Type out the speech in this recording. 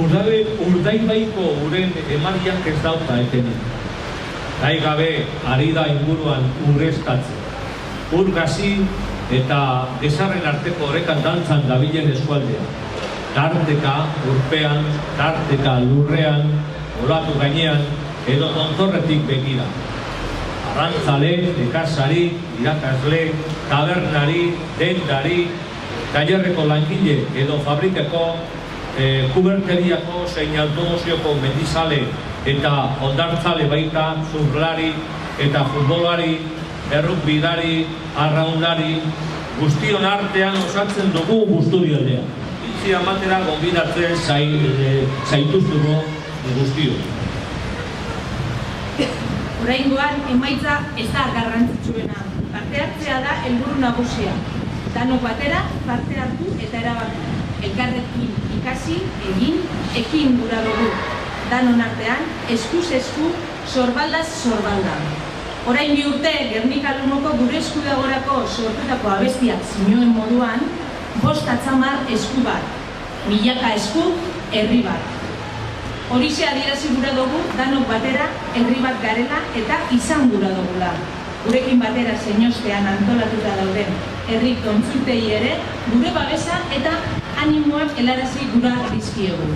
Urdaibaiko uren emariak ez dauka etenik. Nahi gabe ari da inguruan urreztatzen. Ur gazi eta gezarren arteko horrekan dantzan dabilen eskualdea. Tarteka urpean, tarteka lurrean, olatu gainean, edo tontorretik begira. Arrantzale, nekazari, irakasle, tabernari, dendari, tailerreko langile edo fabrikeko, kuberteriako zein automozioko mendizale eta ondartzale baita, zurlari eta futbolari, errukbidari, arraunlari, guztion artean osatzen dugu Busturialdea. Itzi amatera gonbidatzen zaituztuko guztio. Oraingoan emaitza ez da garrantzitsuena. Parte hartzea da helburu nagusia. Danok batera parte hartu eta erabaki. Elkarrekin ikasi, egin, ekin gura dugu. Danon artean, eskuz esku, sorbaldaz sorbalda. Orain 2 urte Gernika Lumoko gure eskudagorako sortutako abestiak zioen moduan, 5 atzamar esku bat, milaka esku, herri bat. Horixe adierazi gura dugu, danok batera, herri bat garela eta izan gura dugula. Gurekin batera zeinostean antolatuta dauden herri kontzultei ere, gure babesa eta animoak helarazi gura dizkiegu.